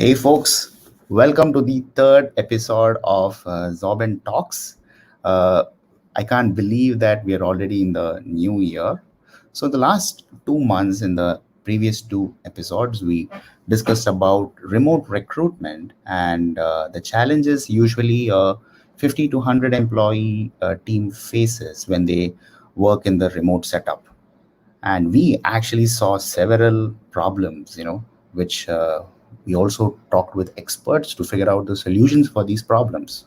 Hey folks, welcome to the third episode of Xobin Talks. Uh, I can't believe that we are already in the new year. So the last 2 months in the previous two episodes, we discussed about remote recruitment and the challenges usually a 50 to 100 employee team faces when they work in the remote setup, and we actually saw several problems, which we also talked with experts to figure out the solutions for these problems.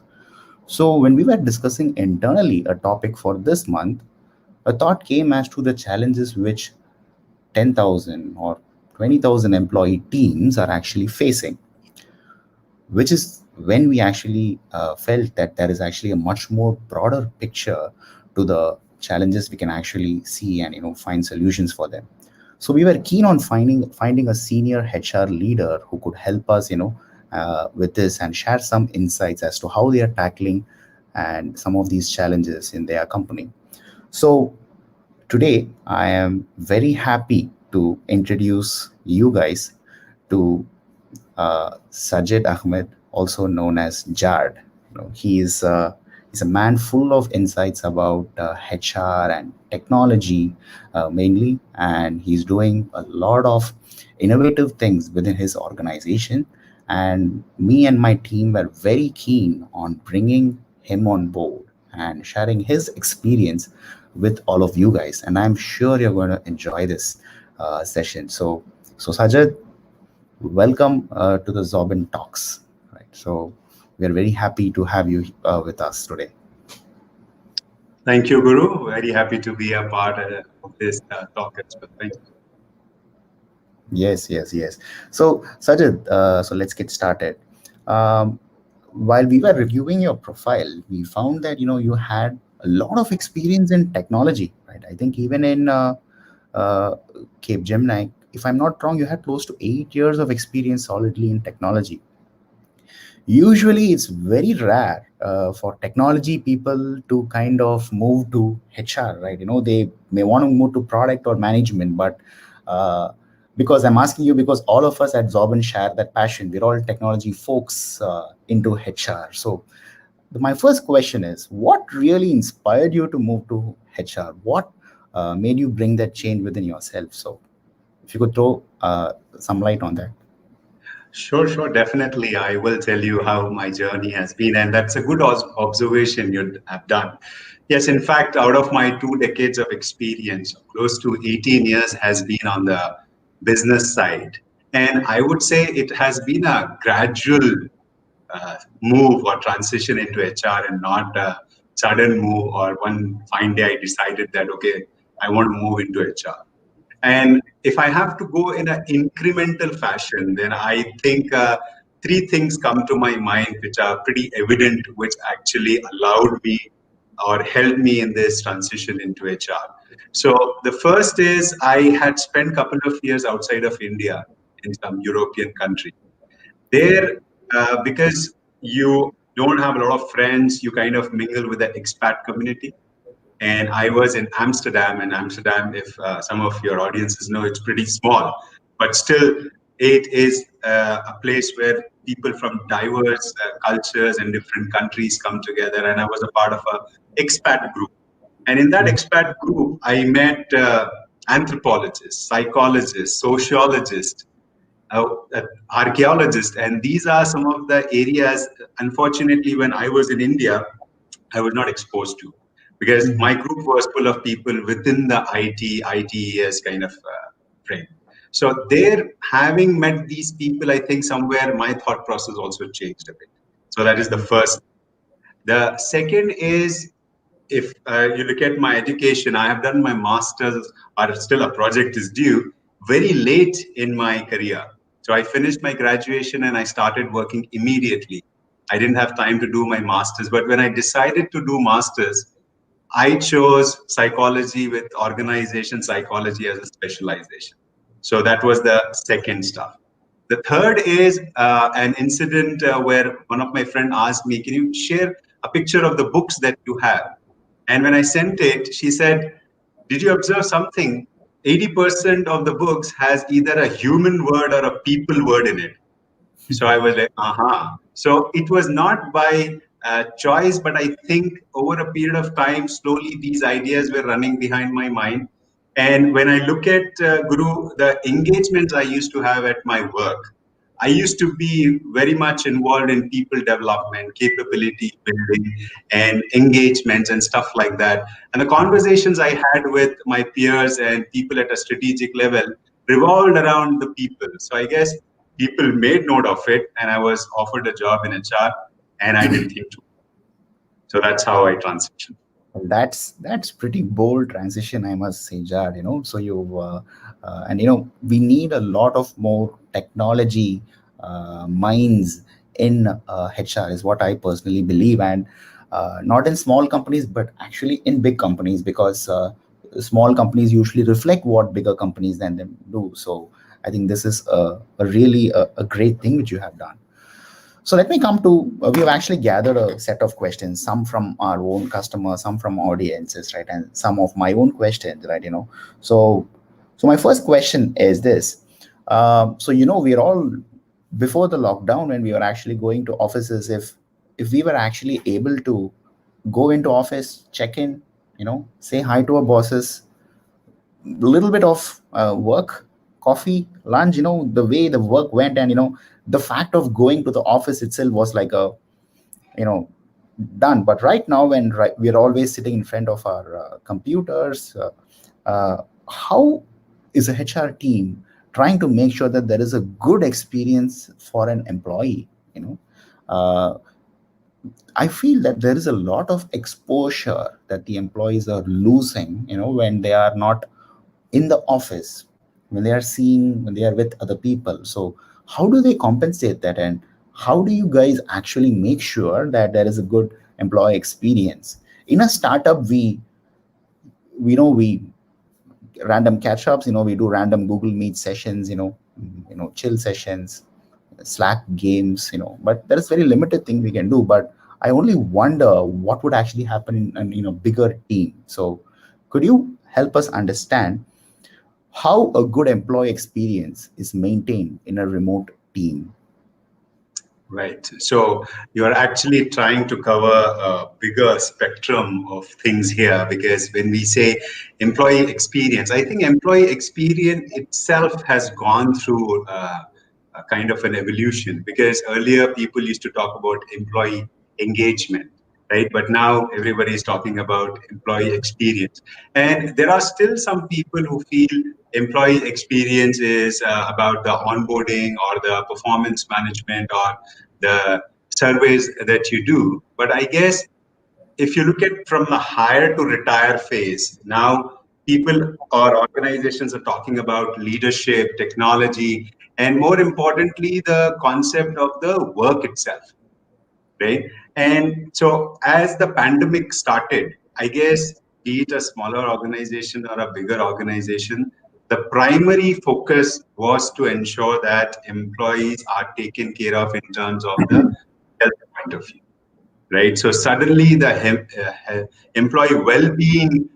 So when we were discussing internally a topic for this month, a thought came as to the challenges which 10,000 or 20,000 employee teams are actually facing, which is when we actually felt that there is actually a much more broader picture to the challenges we can actually see and find solutions for them. So we were keen on finding a senior HR leader who could help us with this and share some insights as to how they are tackling and some of these challenges in their company. So today I am very happy to introduce you guys to Sajjad Ahmed, also known as Jard. He's a man full of insights about HR and technology, mainly, and he's doing a lot of innovative things within his organization. And me and my team were very keen on bringing him on board and sharing his experience with all of you guys. And I'm sure you're going to enjoy this session. So Sajjad, welcome to the Xobin Talks. Right. So we are very happy to have you with us today. Thank you, Guru. Very happy to be a part of this talk as well. Thank you. Yes. So Sajid, so let's get started. Um, while we were reviewing your profile, we found that you had a lot of experience in technology, right? I think even in uh, Capgemini, if I'm not wrong, you had close to 8 years of experience solidly in technology. Usually it's very rare for technology people to kind of move to HR, right? They may want to move to product or management, but uh, because I'm asking you, because all of us at Zobin share that passion. We're all technology folks into HR. So my first question is, what really inspired you to move to HR? What made you bring that change within yourself? So if you could throw some light on that. Sure, definitely. I will tell you how my journey has been, and that's a good observation you have done. Yes, in fact, out of my 2 decades of experience, close to 18 years has been on the business side. And I would say it has been a gradual move or transition into HR and not a sudden move or one fine day I decided that, okay, I want to move into HR. And if I have to go in an incremental fashion, then I think three things come to my mind which are pretty evident, which actually allowed me or helped me in this transition into HR. So the first is I had spent a couple of years outside of India in some European country. There, because you don't have a lot of friends, you kind of mingle with the expat community, and I was in Amsterdam. And Amsterdam, if some of your audiences know, it's pretty small, but still, it is a place where people from diverse cultures and different countries come together. And I was a part of a expat group. And in that expat group, I met anthropologists, psychologists, sociologists, uh, uh, archaeologists, and these are some of the areas. Unfortunately, when I was in India, I was not exposed to, because my group was full of people within the ITES kind of frame. So there, having met these people, I think somewhere my thought process also changed a bit. So that is the first. The second is, if you look at my education, I have done my master's, or still a project is due, very late in my career. So I finished my graduation and I started working immediately. I didn't have time to do my master's, but when I decided to do master's, I chose psychology with organization psychology as a specialization. So that was the second stuff. The third is an incident where one of my friend asked me, "Can you share a picture of the books that you have?" And when I sent it, she said, "Did you observe something? 80% of the books has either a human word or a people word in it." So I was like, So it was not by choice, but I think over a period of time, slowly these ideas were running behind my mind. And when I look at Guru, the engagements I used to have at my work, I used to be very much involved in people development, capability building, and engagements and stuff like that. And the conversations I had with my peers and people at a strategic level revolved around the people. So I guess people made note of it, and I was offered a job in HR, and I didn't think to. So that's how I transitioned. Well, that's pretty bold transition, I must say, Jad. So you and we need a lot of more technology minds in HR is what I personally believe, and not in small companies, but actually in big companies, because small companies usually reflect what bigger companies than them do. So I think this is a really a great thing which you have done. So let me come to, we have actually gathered a set of questions, some from our own customers, some from audiences, right? And some of my own questions, right? So, so my first question is this. So, we're all, before the lockdown, when we were actually going to offices, if we were actually able to go into office, check in, say hi to our bosses, little bit of work, coffee, lunch, the way the work went, and the fact of going to the office itself was like a, you know done. But right now, when we're always sitting in front of our computers, how is a HR team trying to make sure that there is a good experience for an employee? Uh, I feel that there is a lot of exposure that the employees are losing, when they are not in the office, when they are with other people. So how do they compensate that, and how do you guys actually make sure that there is a good employee experience? In a startup, we random catch ups, we do random Google Meet sessions, chill sessions, Slack games, but there is very limited thing we can do. But I only wonder what would actually happen in a bigger team. So could you help us understand how a good employee experience is maintained in a remote team? Right. So you're actually trying to cover a bigger spectrum of things here, because when we say employee experience, I think employee experience itself has gone through a kind of an evolution, because earlier people used to talk about employee engagement, right? But now everybody is talking about employee experience. And there are still some people who feel employee experience is about the onboarding or the performance management or the surveys that you do. But I guess if you look at from the hire to retire phase, now people or organizations are talking about leadership, technology, and more importantly, the concept of the work itself, right? And so as the pandemic started, I guess, be it a smaller organization or a bigger organization, the primary focus was to ensure that employees are taken care of in terms of the health point of view, right? So suddenly the employee well-being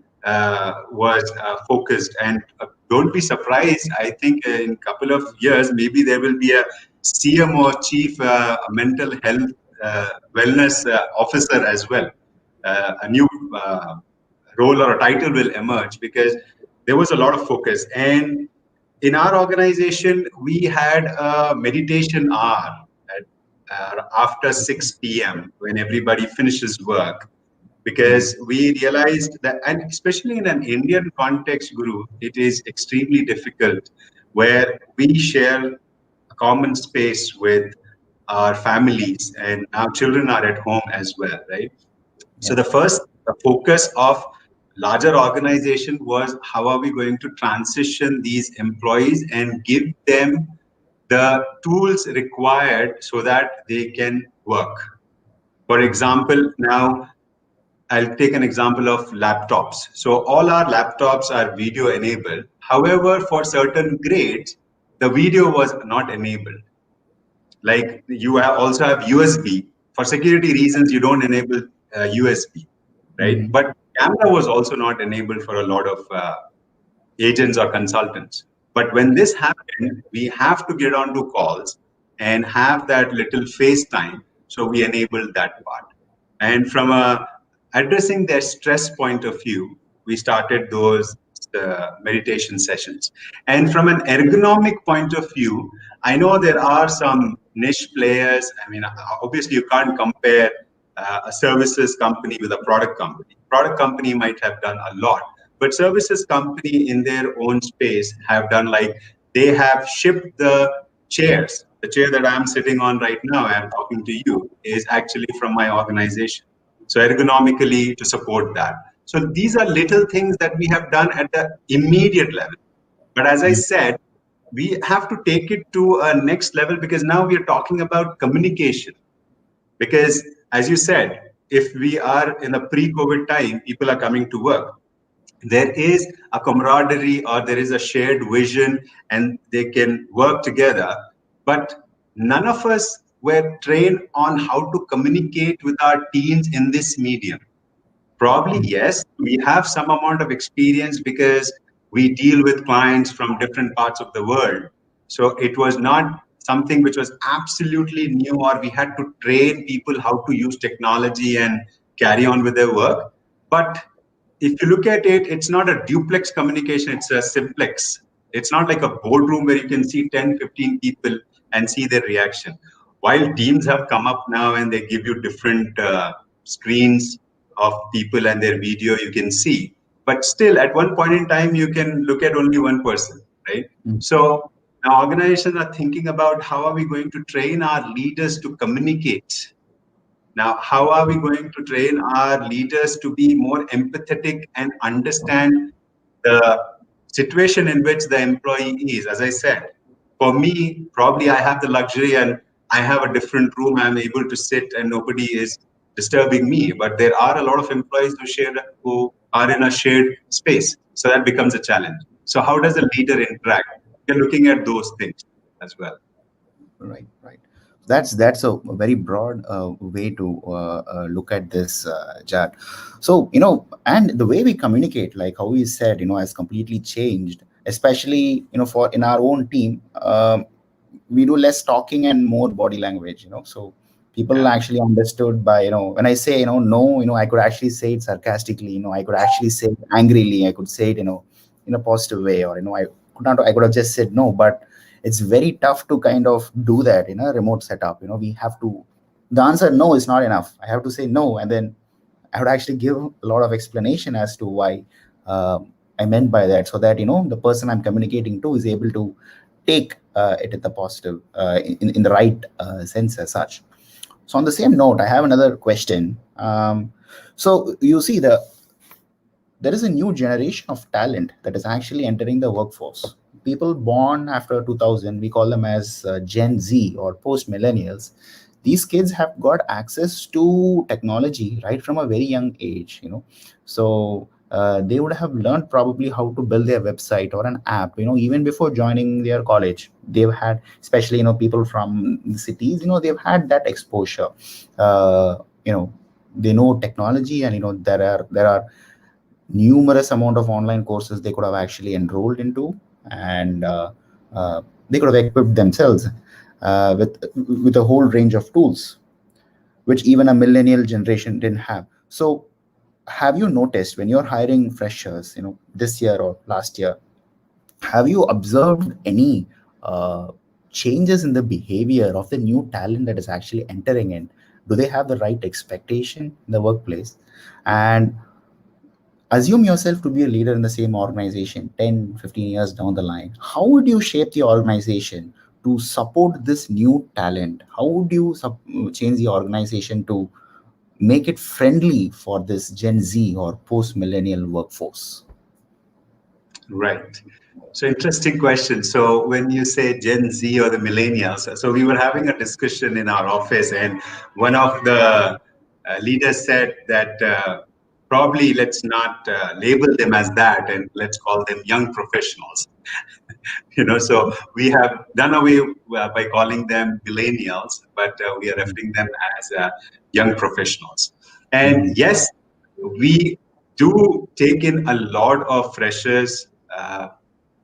was focused, and don't be surprised. I think in a couple of years, maybe there will be a CMO, Chief Mental Health Wellness Officer as well. A new role or a title will emerge, because there was a lot of focus. And in our organization, we had a meditation hour at, after 6 p.m. when everybody finishes work, because we realized that, and especially in an Indian context, Guru, it is extremely difficult, where we share a common space with our families, and our children are at home as well, right? So Yeah. the focus of larger organization was, how are we going to transition these employees and give them the tools required so that they can work. For example, now I'll take an example of laptops. So all our laptops are video enabled. However, for certain grades, the video was not enabled. Like also have USB. For security reasons, you don't enable USB, right? Mhm. But camera was also not enabled for a lot of agents or consultants. But when this happened, we have to get onto calls. and have that little face time. So we enabled that part. And from a addressing their stress point of view, we started those meditation sessions. And from an ergonomic point of view, I know there are some niche players. I mean, obviously, you can't compare a services company with a product company. Product company might have done a lot, but services company in their own space have done, like, they have shipped the chairs. The chair that I'm sitting on right now, I'm talking to you, is actually from my organization. So ergonomically to support that. So these are little things that we have done at the immediate level. But as I said, we have to take it to a next level, because now we are talking about communication. Because as you said, if we are in a pre-COVID time, people are coming to work, there is a camaraderie or there is a shared vision and they can work together. But none of us were trained on how to communicate with our teams in this medium. Probably, yes, we have some amount of experience because we deal with clients from different parts of the world. So it was not something which was absolutely new, or we had to train people how to use technology and carry on with their work. But if you look at it, it's not a duplex communication, it's a simplex. It's not like a boardroom where you can see 10, 15 people and see their reaction. While teams have come up now and they give you different screens of people and their video, you can see. But still, at one point in time, you can look at only one person, right? So now organizations are thinking about how are we going to train our leaders to communicate. Now, how are we going to train our leaders to be more empathetic and understand the situation in which the employee is? As I said, for me, probably I have the luxury and I have a different room. I'm able to sit and nobody is disturbing me. But there are a lot of employees who are in a shared space. So that becomes a challenge. So how does a leader interact? We're looking at those things as well. Right, right. That's a very broad way to look at this, Jad. So and the way we communicate, like how we said, has completely changed. Especially, for in our own team, we do less talking and more body language. So people Yeah. actually understood by when I say no, I could actually say it sarcastically. I could actually say it angrily. I could say it in a positive way, or I could have just said no, but it's very tough to kind of do that in a remote setup. We have to, the answer no is not enough. I have to say no, and then I would actually give a lot of explanation as to why I meant by that, so that the person I'm communicating to is able to take it in the positive, in the right sense as such. So on the same note, I have another question. So you see, there is a new generation of talent that is actually entering the workforce. People born after 2000, we call them as Gen Z or post millennials. These kids have got access to technology right from a very young age. So they would have learned probably how to build their website or an app. Even before joining their college, they've had, especially people from the cities. They've had that exposure. Uh, you know, they know technology, and there are numerous amount of online courses they could have actually enrolled into, and they could have equipped themselves with a whole range of tools which even a millennial generation didn't have. So have you noticed when you're hiring freshers, this year or last year, have you observed any uh, changes in the behavior of the new talent that is actually entering in? Do they have the right expectation in the workplace? And assume yourself to be a leader in the same organization 10, 15 years down the line. How would you shape the organization to support this new talent? How would you change the organization to make it friendly for this Gen Z or post millennial workforce? Right. So interesting question. So when you say Gen Z or the millennials, so we were having a discussion in our office, and one of the leaders said that probably let's not label them as that, and let's call them young professionals. So we have done away by calling them millennials, but we are referring them as young professionals. And Mhm. yes, we do take in a lot of freshers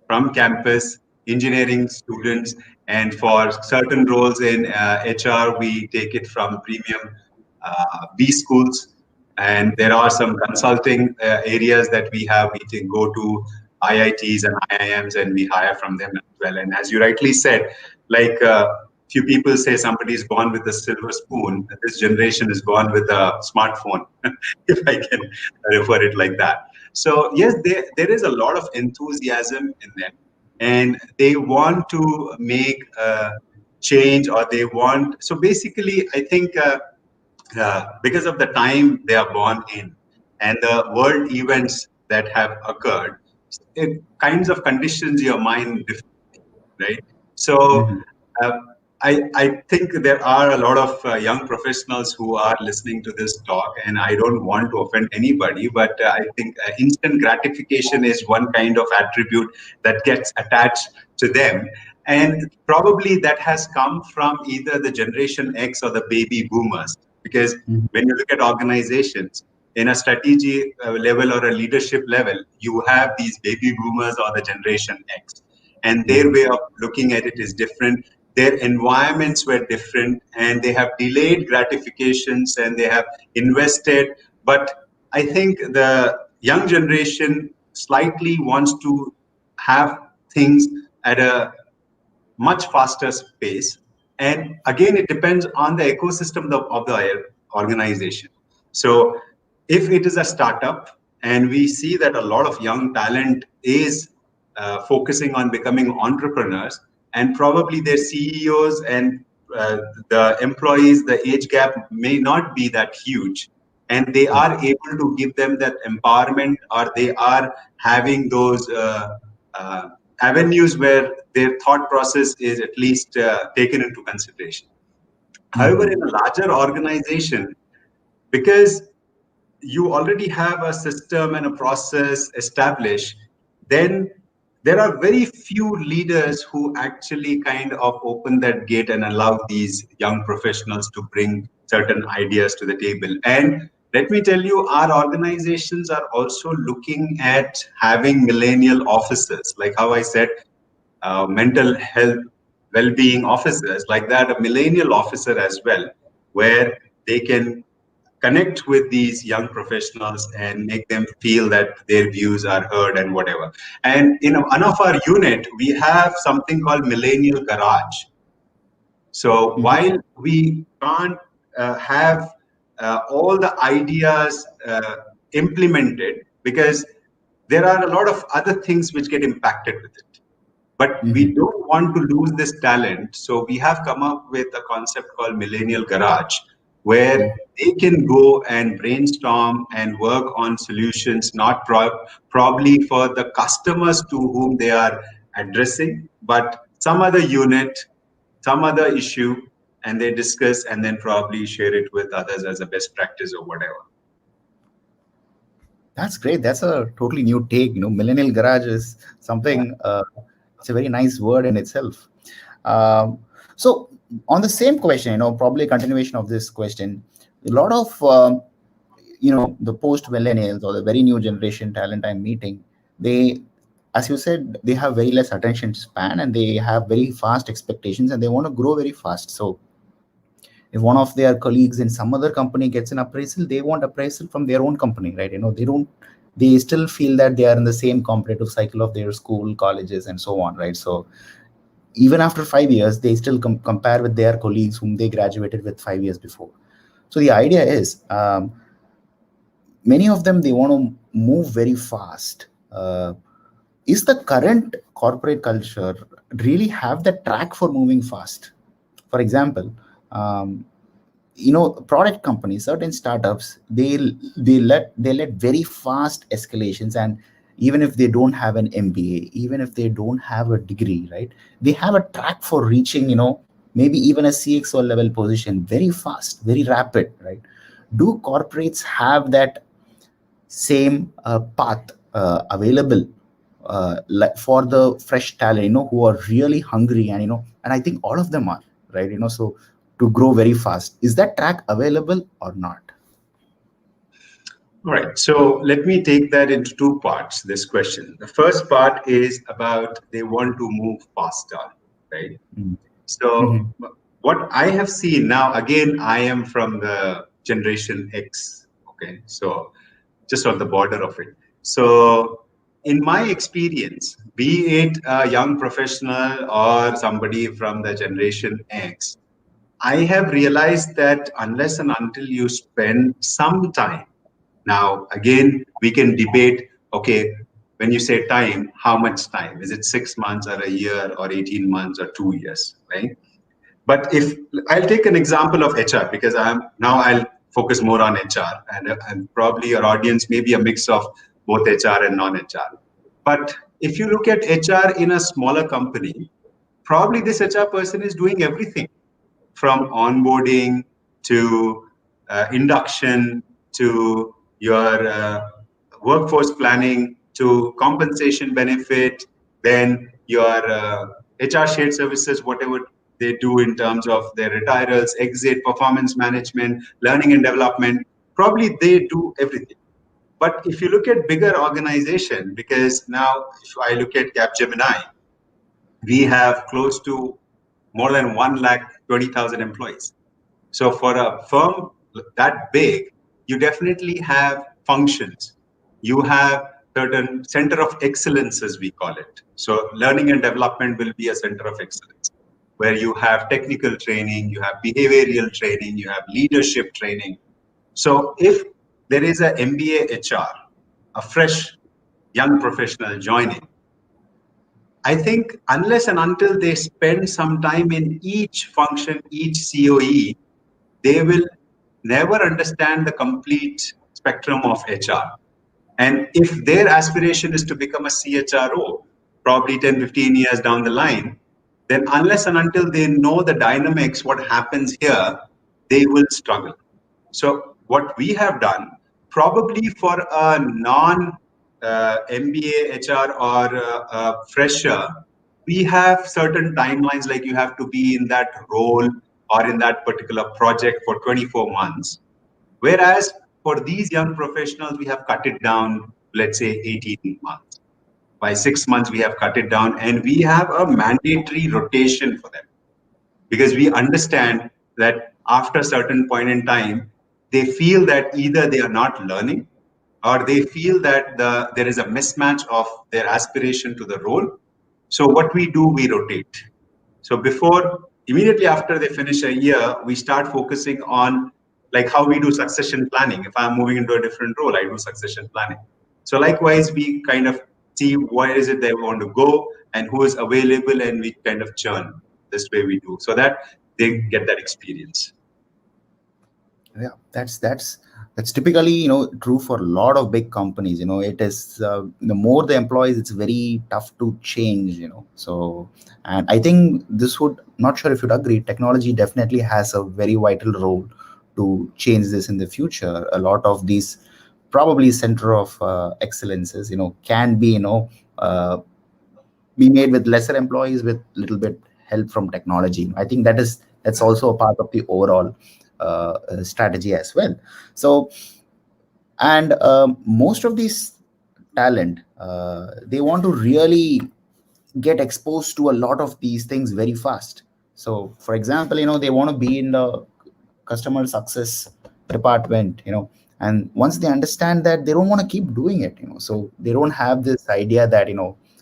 from campus, engineering students, And for certain roles in HR, we take it from premium B schools. And there are some consulting areas that we have. We can go to IITs and IIMs and we hire from them as well. And as you rightly said, like few people say somebody is born with a silver spoon, this generation is born with a smartphone, if I can refer it like that. So yes, there is a lot of enthusiasm in them, and they want to make a change, or they want. So basically, I think because of the time they are born in and the world events that have occurred, it kinds of conditions your mind right? So Mhm. uh, I think there are a lot of young professionals who are listening to this talk, and I don't want to offend anybody, but I think instant gratification is one kind of attribute that gets attached to them. And probably that has come from either the Generation X or the baby boomers. Because Mhm. when you look at organizations, in a strategy level or a leadership level, you have these baby boomers or the Generation X, and their Mhm. way of looking at it is different. Their environments were different, and they have delayed gratifications and they have invested. But I think the young generation slightly wants to have things at a much faster pace. And again, it depends on the ecosystem of the organization. So if it is a startup and we see that a lot of young talent is focusing on becoming entrepreneurs, and probably their CEOs and uh, the employees, the age gap may not be that huge, and they Mhm. are able to give them that empowerment, or they are having those uh, avenues where their thought process is at least taken into consideration. However, Mhm. in a larger organization, because you already have a system and a process established, then there are very few leaders who actually kind of open that gate and allow these young professionals to bring certain ideas to the table. And let me tell you, our organizations are also looking at having millennial officers, like how I said, mental health well-being officers, like that, a millennial officer as well, where they can connect with these young professionals and make them feel that their views are heard and whatever. And in one of our unit, we have something called Millennial Garage. So Mhm. while we can't have all the ideas implemented, because there are a lot of other things which get impacted with it, but we Mhm. don't want to lose this talent. So we have come up with a concept called Millennial Garage, where Mhm. they can go and brainstorm and work on solutions, not probably for the customers to whom they are addressing, but some other unit, some other issue, and they discuss and then probably share it with others as a best practice or whatever. That's great. That's a totally new take. Millennial garage is something. It's a very nice word in itself. Um, so, on the same question, probably a continuation of this question, a lot of the post millennials or the very new generation talent I'm meeting, they, as you said, they have very less attention span and they have very fast expectations and they want to grow very fast. So if one of their colleagues in some other company gets an appraisal, they want appraisal from their own company, right? They still feel that they are in the same competitive cycle of their school, colleges, and so on, right? So even after 5 years, they still compare with their colleagues whom they graduated with 5 years before. So the idea is, many of them, they want to move very fast. Is the current corporate culture really have the track for moving fast? For example, um, product companies, certain startups, they let very fast escalations, and even if they don't have an MBA, even if they don't have a degree, right, they have a track for reaching, maybe even a CXO level position very fast, very rapid, right? Do corporates have that same path available, like for the fresh talent, who are really hungry, and and I think all of them are, right? So to grow very fast, is that track available or not? All right. So let me take that into two parts, this question. The first part is about they want to move faster. right? Mm. So Mhm. what I have seen now, again, I am from the generation X. Okay, so just on the border of it. So in my experience, be it a young professional or somebody from the generation X, I have realized that unless and until you spend some time, now again, we can debate, okay, when you say time, how much time? Is it 6 months or a year or 18 months or 2 years, right? But if I'll take an example of HR because I'll focus more on HR and probably your audience may be a mix of both HR and non-HR. But if you look at HR in a smaller company, probably this HR person is doing everything from onboarding to induction to your workforce planning to compensation benefit, then your HR shared services, whatever they do in terms of their retirals, exit, performance management, learning and development, probably they do everything. But if you look at bigger organization, because now if I look at Capgemini, we have close to more than 1,20,000 employees. So for a firm that big, you definitely have functions. You have certain center of excellence, as we call it. So learning and development will be a center of excellence where you have technical training, you have behavioral training, you have leadership training. So if there is a MBA HR, a fresh young professional joining, I think unless and until they spend some time in each function, each COE, they will never understand the complete spectrum of HR. And if their aspiration is to become a CHRO, probably 10, 15 years down the line, then unless and until they know the dynamics, what happens here, they will struggle. So what we have done, probably for a non MBA HR or a fresher, we have certain timelines like you have to be in that role or in that particular project for 24 months. Whereas for these young professionals, we have cut it down, let's say 18 months. By 6 months, we have cut it down and we have a mandatory rotation for them because we understand that after a certain point in time, they feel that either they are not learning or they feel that there is a mismatch of their aspiration to the role. So what we do, we rotate. So immediately after they finish a year, we start focusing on like how we do succession planning. If I'm moving into a different role, I do succession planning. So likewise, we kind of see where is it they want to go and who is available, and we kind of churn this way we do so that they get that experience. Yeah, that's typically, true for a lot of big companies. It is, the more the employees, it's very tough to change. So, and I think this would, not sure if you'd agree, technology definitely has a very vital role to change this in the future. A lot of these probably center of excellences, can be, be made with lesser employees with little bit help from technology. I think that's also a part of the overall strategy as well. So, and most of these talent, they want to really get exposed to a lot of these things very fast. So for example, they want to be in the customer success department, and once they understand that, they don't want to keep doing it, so they don't have this idea that,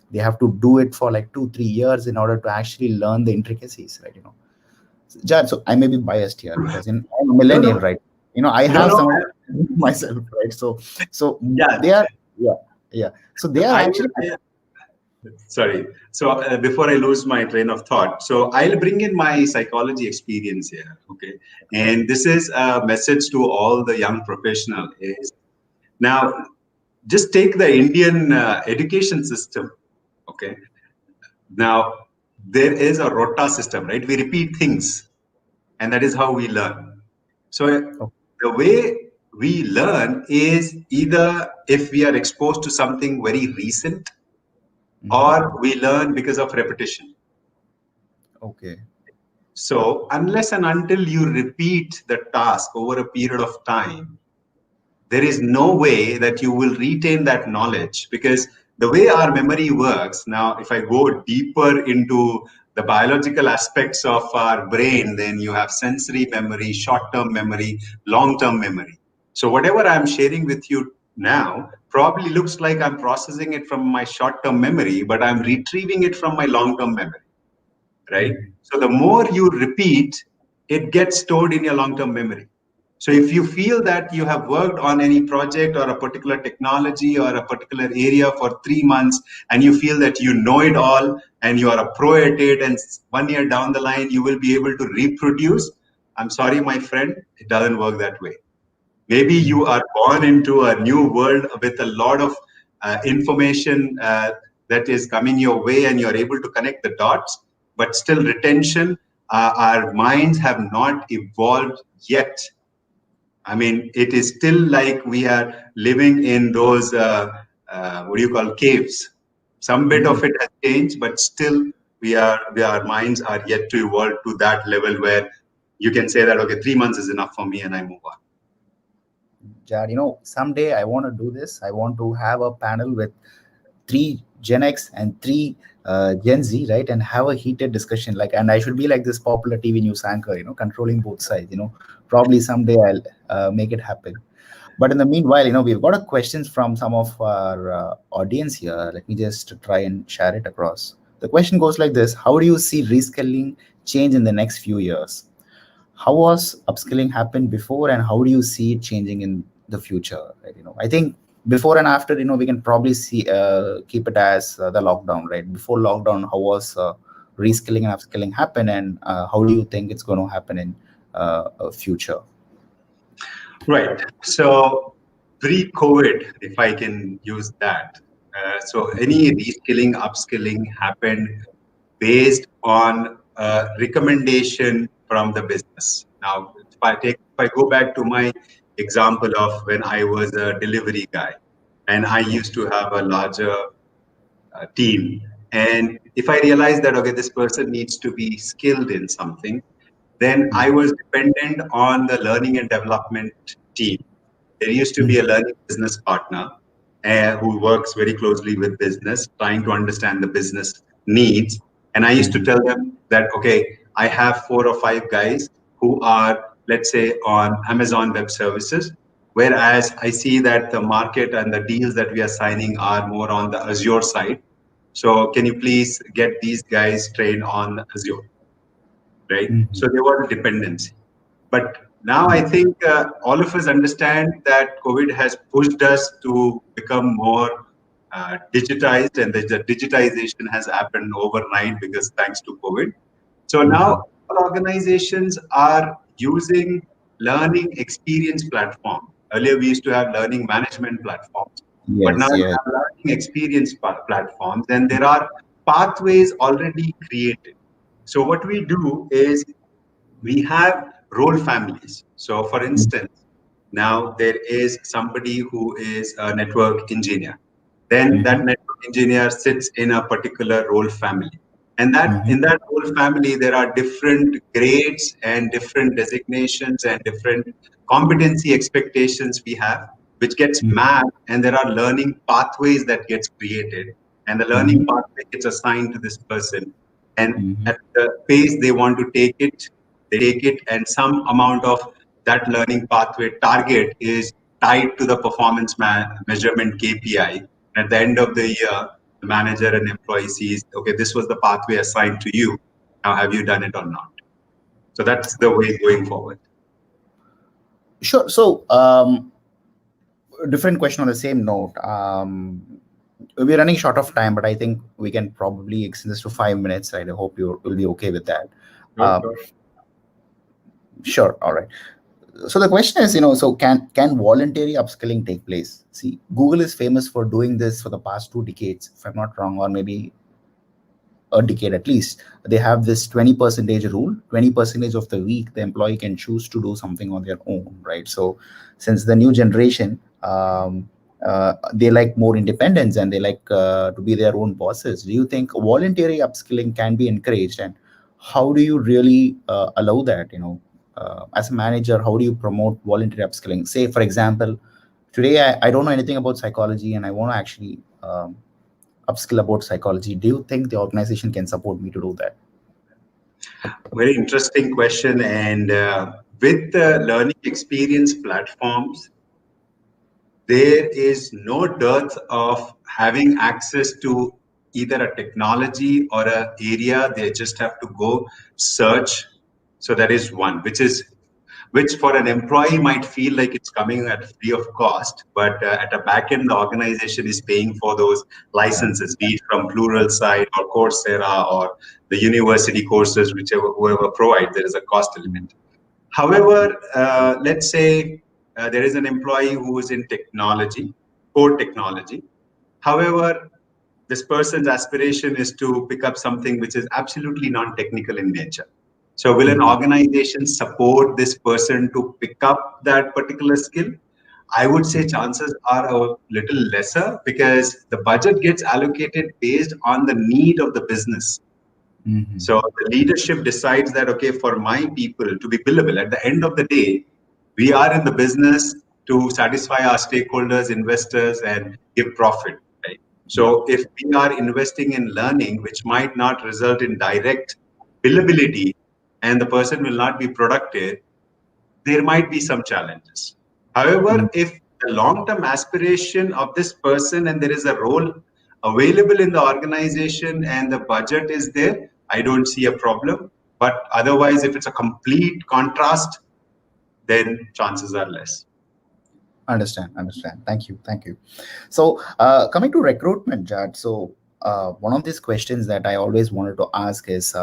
they have to do it for like 2 3 years in order to actually learn the intricacies, right? Jad, so I may be biased here because I'm a No, millennial, no, right? I no, have no. some of myself, right? So Yeah, they are, yeah, yeah. So they are I will. actually, Sorry. So before I lose my train of thought, so I'll bring in my psychology experience here. Okay, and this is a message to all the young professional. Is now just take the Indian education system. Okay, now there is a rota system, right? We repeat things, and that is how we learn. So oh, the way we learn is either if we are exposed to something very recent mhm. or we learn because of repetition. Okay. So, unless and until you repeat the task over a period of time, there is no way that you will retain that knowledge because the way our memory works now, if I go deeper into the biological aspects of our brain, then you have sensory memory, short term memory, long term memory. So, whatever I'm sharing with you now probably looks like I'm processing it from my short term memory, but I'm retrieving it from my long term memory, right? So, the more you repeat, it gets stored in your long term memory. So if you feel that you have worked on any project or a particular technology or a particular area for 3 months and you feel that you know it all and you are a pro at it, and 1 year down the line you will be able to reproduce, I'm sorry, my friend, it doesn't work that way. Maybe you are born into a new world with a lot of information that is coming your way and you're able to connect the dots, but still retention, our minds have not evolved yet. I mean, it is still like we are living in those, what do you call, caves. Some bit Mm-hmm. of it has changed, but still our minds are yet to evolve to that level where you can say that, okay, 3 months is enough for me and I move on. Jad, someday I want to do this. I want to have a panel with three Gen X and three Gen Z, right? And have a heated discussion. Like, and I should be like this popular TV news anchor, controlling both sides. Probably someday I'll make it happen. But in the meanwhile, we've got a questions from some of our audience here. Let me just try and share it across. The question goes like this: how do you see reskilling change in the next few years? How was upskilling happened before, and how do you see it changing in the future? Right, I think before and after, we can probably see keep it as the lockdown, right? Before lockdown, how was reskilling and upskilling happen, and how do you think it's going to happen in future? Right. So pre-COVID, if I can use that. So any reskilling, upskilling happened based on a recommendation from the business. Now, if I go back to my example of when I was a delivery guy, and I used to have a larger team, and if I realized that okay, this person needs to be skilled in something, then I was dependent on the learning and development team. There used to be a learning business partner who works very closely with business, trying to understand the business needs. And I used to tell them that, okay, I have 4 or 5 guys who are, let's say, on Amazon Web Services, whereas I see that the market and the deals that we are signing are more on the Azure side. So can you please get these guys trained on Azure, right? Mhm. So there was a dependency. But now I think all of us understand that COVID has pushed us to become more digitized, and the digitization has happened overnight because thanks to COVID. So now Mhm. all organizations are using learning experience platform. Earlier we used to have learning management platforms, but now Yes, we yes. have learning experience platforms, and there are pathways already created. So what we do is we have role families. So, for instance, now there is somebody who is a network engineer. Then that Mhm. network engineer sits in a particular role family. And that Mhm. in that role family, there are different grades and different designations and different competency expectations we have, which gets Mhm. mapped, and there are learning pathways that gets created. And the learning Mhm. pathway gets assigned to this person. And Mhm. at the pace they want to take it, they take it, and some amount of that learning pathway target is tied to the performance measurement KPI. At the end of the year, the manager and employee sees, okay, this was the pathway assigned to you. Now, have you done it or not? So that's the way going forward. Sure. So, different question on the same note. We're running short of time, but I think we can probably extend this to 5 minutes. Right? I hope you will be okay with that. Sure, Um, sure. sure. All right. So the question is, so can voluntary upskilling take place? See, Google is famous for doing this for the past 2 decades, if I'm not wrong, or maybe a decade at least. They have this 20 percentage rule. 20 percentage of the week the employee can choose to do something on their own, right? So since the new generation, they like more independence, and they like to be their own bosses. Do you think voluntary upskilling can be encouraged, and how do you really allow that? As a manager, how do you promote voluntary upskilling? Say, for example, today I don't know anything about psychology, and I want to actually upskill about psychology. Do you think the organization can support me to do that? Very interesting question. And with the learning experience platforms, there is no dearth of having access to either a technology or a area. They just have to go search. So that is one, which for an employee might feel like it's coming at free of cost, but at a back end, the organization is paying for those Yeah. licenses, be it from Plural side or Coursera or the university courses, whichever whoever provides, there is a cost element. Mm. However, let's say there is an employee who is in technology, core technology. However, this person's aspiration is to pick up something which is absolutely non-technical in nature. So, will an Mhm. organization support this person to pick up that particular skill? I would say chances are a little lesser because the budget gets allocated based on the need of the business. Mhm. So the leadership decides that, okay, for my people to be billable, at the end of the day, we are in the business to satisfy our stakeholders, investors, and give profit, right? Yeah. So if we are investing in learning, which might not result in direct billability, and the person will not be productive, there might be some challenges. Mm. However, if the long term aspiration of this person and there is a role available in the organization and the budget is there, I don't see a problem. But otherwise, if it's a complete contrast, then chances are less. Understand, understand. Thank you, thank you. So, coming to recruitment, Jad. So, one of these questions that I always wanted to ask is,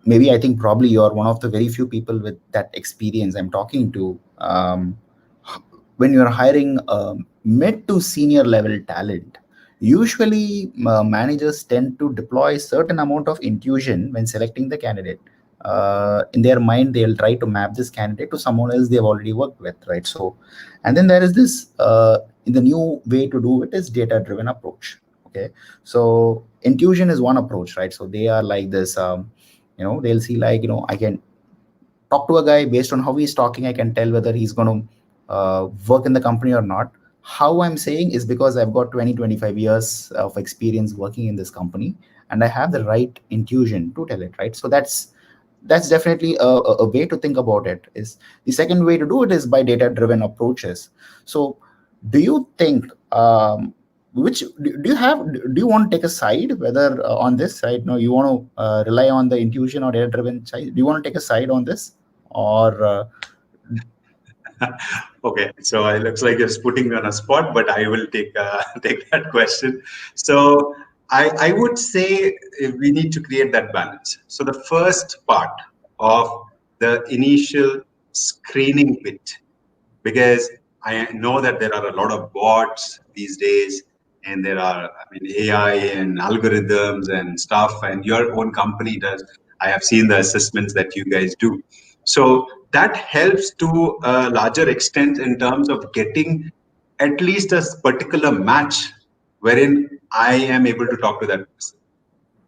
maybe I think probably you're one of the very few people with that experience I'm talking to. When you're hiring mid to senior level talent, usually managers tend to deploy certain amount of intuition when selecting the candidate. In their mind, they'll try to map this candidate to someone else they've already worked with, right? So, and then there is this the new way to do it is data driven approach. Okay, so intuition is one approach, right? So they are like this. They'll see like, I can talk to a guy based on how he's talking. I can tell whether he's going to work in the company or not. How I'm saying is because I've got 20-25 years of experience working in this company, and I have the right intuition to tell it, right? So that's definitely a way to think about it. Is the second way to do it is by data driven approaches. So do you think, which do you have, do you want to take a side whether on this side, no, you want to rely on the intuition or data driven side? Do you want to take a side on this, or Okay, so it looks like you're putting me on a spot, but I will take take that question. So I would say we need to create that balance. So the first part of the initial screening bit, because I know that there are a lot of bots these days, and there are, I mean, AI and algorithms and stuff, and your own company does. I have seen the assessments that you guys do. So that helps to a larger extent in terms of getting at least a particular match wherein I am able to talk to that person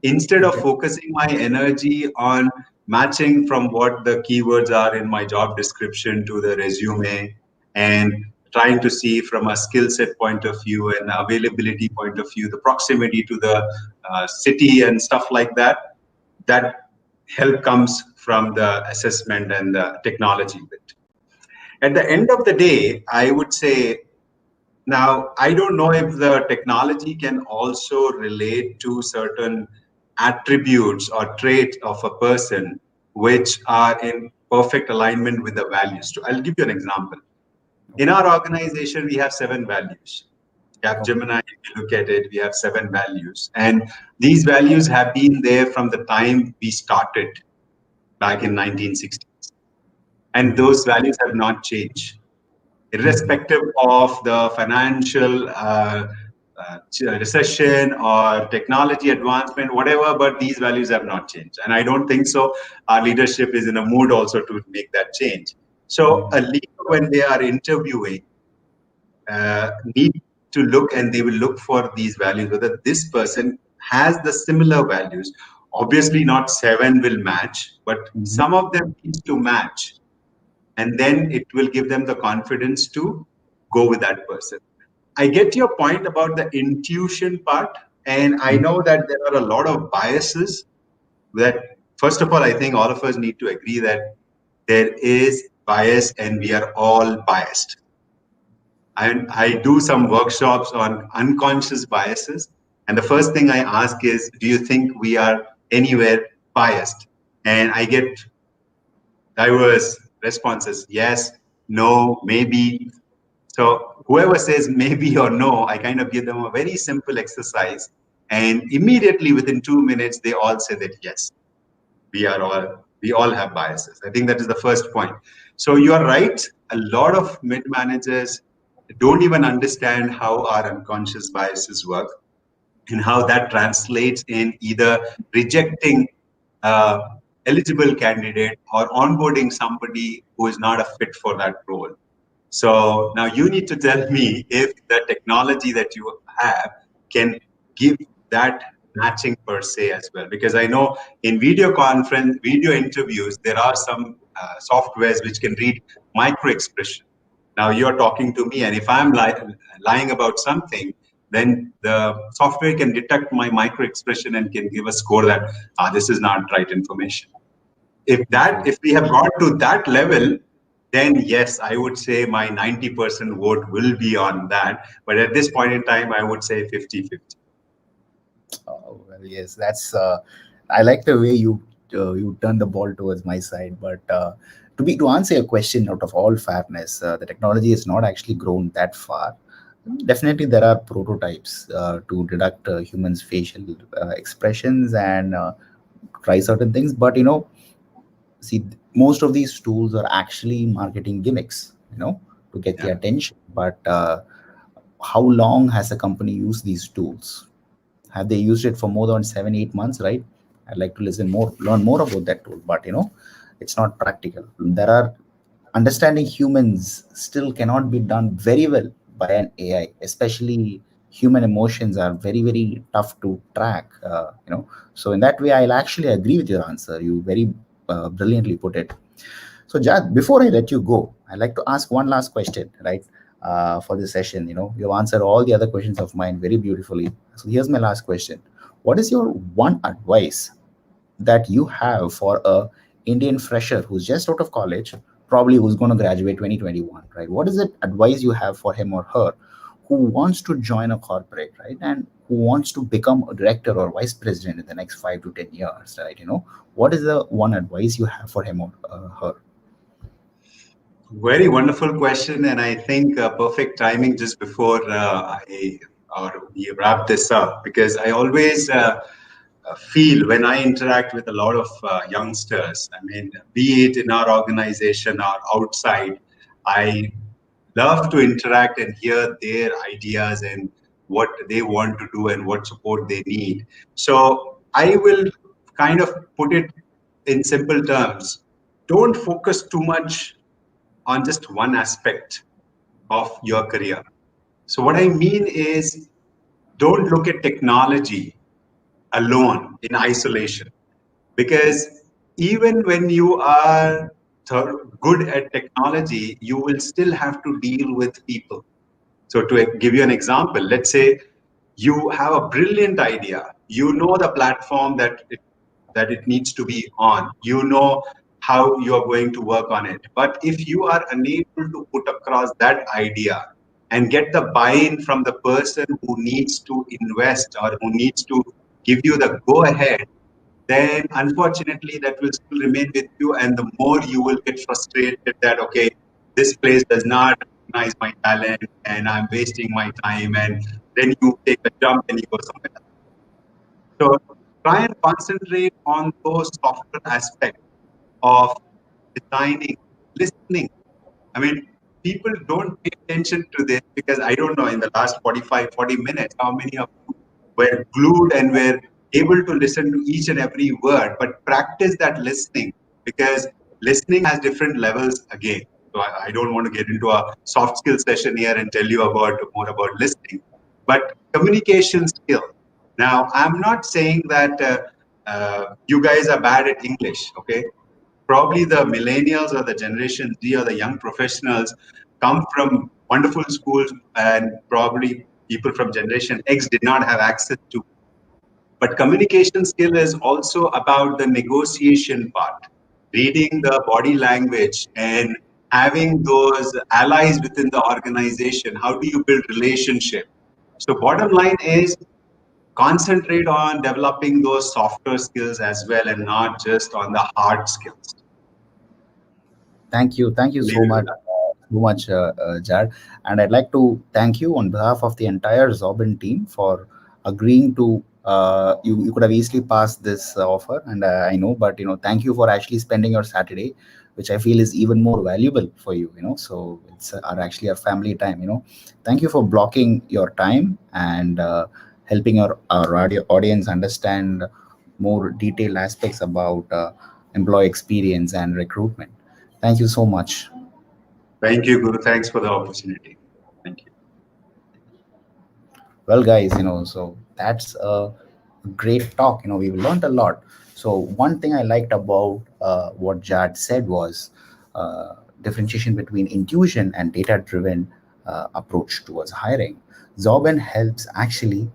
instead of okay? focusing my energy on matching from what the keywords are in my job description to the resume and trying to see from a skill set point of view and availability point of view the proximity to the city and stuff like that, that help comes from the assessment and the technology bit. At the end of the day, I would say, now, I don't know if the technology can also relate to certain attributes or traits of a person which are in perfect alignment with the values. So I'll give you an example. In Okay. our organization, we have 7 values. Okay. Capgemini, if you look at it, we have 7 values. And these values have been there from the time we started back in 1960s. And Mhm. those values have not changed Mhm. irrespective of the financial recession or technology advancement, whatever, but these values have not changed. And I don't think so. Our leadership is in a mood also to make that change. So Mhm. a leader, when they are interviewing, need to look and they will look for these values, whether this person has the similar values. Obviously, not 7 will match, but Mhm. some of them need to match, and then it will give them the confidence to go with that person. I get your point about the intuition part, and I Mhm. know that there are a lot of biases that First of all, I think all of us need to agree that there is bias and we are all biased. And I do some workshops on unconscious biases. And the first thing I ask is, do you think we are anywhere biased? And I get diverse responses: yes, no, maybe. So whoever says maybe or no, I kind of give them a very simple exercise. And immediately within 2 minutes, they all say that yes, we all have biases. I think that is the first point. So you are right. A lot of mid managers don't even understand how our unconscious biases work and how that translates in either rejecting uh, eligible candidate or onboarding somebody who is not a fit for that role. So now you need to tell me if the technology that you have can give that matching per se as well. Because I know in video interviews, there are some softwares which can read micro expression. Now you're talking to me, and if I'm lying about something, then the software can detect my micro expression and can give a score that this is not right information. If we have got to that level, then yes, I would say my 90% vote will be on that. But at this point in time, I would say 50-50. Oh, well, yes, that's. I like the way you turn the ball towards my side. But to answer your question, out of all fairness, the technology has not actually grown that far. Definitely, there are prototypes to deduct humans' facial expressions and try certain things. But see, most of these tools are actually marketing gimmicks. To get the Yeah. attention. But how long has a company used these tools? Have they used it for more than 7 8 months, right? I'd like to learn more about that tool, but it's not practical. There are understanding humans still cannot be done very well by an AI, especially human emotions are very very tough to track. So in that way, I'll actually agree with your answer. You very brilliantly put it. So, Jad, before I let you go, I'd like to ask one last question, right? For this session, you've answered all the other questions of mine very beautifully. So, here's my last question: what is your one advice that you have for a Indian fresher who's just out of college, probably who's going to graduate 2021, right? What is it advice you have for him or her who wants to join a corporate, right? And who wants to become a director or vice president in the next 5 to 10 years, right? What is the one advice you have for him or her? Very wonderful question. And I think perfect timing just before we wrap this up, because I always feel when I interact with a lot of youngsters, I mean, be it in our organization or outside, I love to interact and hear their ideas and what they want to do and what support they need. So I will kind of put it in simple terms. Don't focus too much on just one aspect of your career. So what I mean is, don't look at technology alone in isolation, because even when you are good at technology, you will still have to deal with people. So to give you an example, let's say you have a brilliant idea, you know the platform that it needs to be on, you know how you are going to work on it, but if you are unable to put across that idea and get the buy-in from the person who needs to invest or who needs to give you the go ahead, then unfortunately that will still remain with you. And the more you will get frustrated that, okay, this place does not recognize my talent and I'm wasting my time. And then you take a jump and you go somewhere else. So try and concentrate on those softer aspects of designing, listening. I mean, people don't pay attention to this because I don't know in the last 45, 40 minutes, how many of you were glued and were able to listen to each and every word, but practice that listening, because listening has different levels again. So I don't want to get into a soft skill session here and tell you about more about listening, but communication skill. Now, I'm not saying that you guys are bad at English, okay? Probably the millennials or the Generation Z or the young professionals come from wonderful schools, and probably people from Generation X did not have access to. But communication skill is also about the negotiation part, reading the body language and having those allies within the organization. How do you build relationship? So bottom line is concentrate on developing those softer skills as well and not just on the hard skills. Thank you so much, Jad. And I'd like to thank you on behalf of the entire Xobin team for agreeing to. You could have easily passed this offer, and I know, but thank you for actually spending your Saturday, which I feel is even more valuable for you. So it's actually our family time. Thank you for blocking your time and helping our audience understand more detailed aspects about employee experience and recruitment. Thank you so much. Thank you, Guru. Thanks for the opportunity. Thank you. Well, guys, so that's a great talk. We've learned a lot. So one thing I liked about what Jad said was differentiation between intuition and data-driven approach towards hiring. Zobin helps actually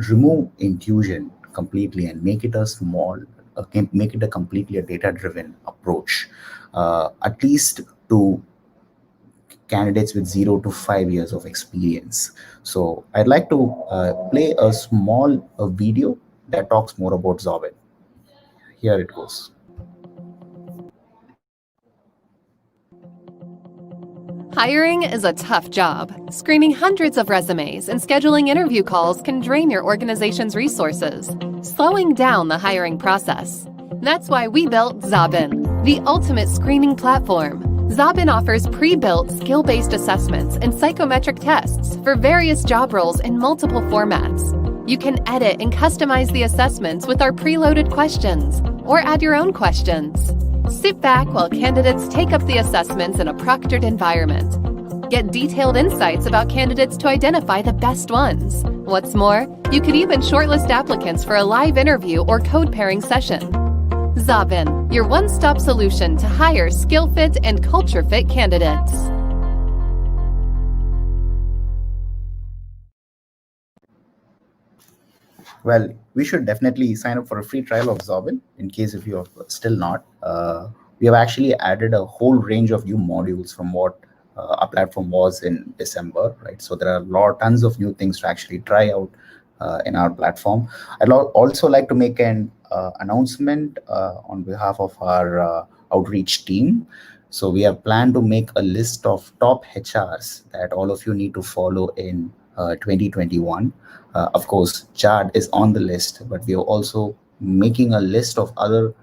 remove intuition completely and make it a make it a completely a data-driven approach, at least to candidates with 0 to 5 years of experience. So I'd like to play a small video that talks more about Zobit. Here it goes. Hiring is a tough job. Screening hundreds of resumes and scheduling interview calls can drain your organization's resources, slowing down the hiring process. That's why we built Xobin, the ultimate screening platform. Xobin offers pre-built skill-based assessments and psychometric tests for various job roles in multiple formats. You can edit and customize the assessments with our preloaded questions, or add your own questions. Sit back while candidates take up the assessments in a proctored environment. Get detailed insights about candidates to identify the best ones. What's more, you could even shortlist applicants for a live interview or code pairing session. Xobin, your one-stop solution to hire skill fit and culture fit candidates. Well, we should definitely sign up for a free trial of Zobin in case if you are still not. We have actually added a whole range of new modules from what our platform was in December, right? So there are tons of new things to actually try out in our platform. Also like to make an announcement on behalf of our outreach team. So we have planned to make a list of top HRs that all of you need to follow in 2021. Of course, Chad is on the list, but we are also making a list of other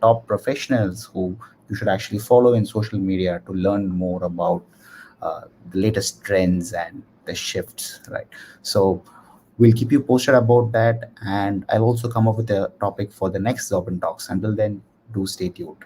top professionals who you should actually follow in social media to learn more about the latest trends and the shifts, right? So we'll keep you posted about that, and I'll also come up with a topic for the next Zobin Talks. Until then, do stay tuned.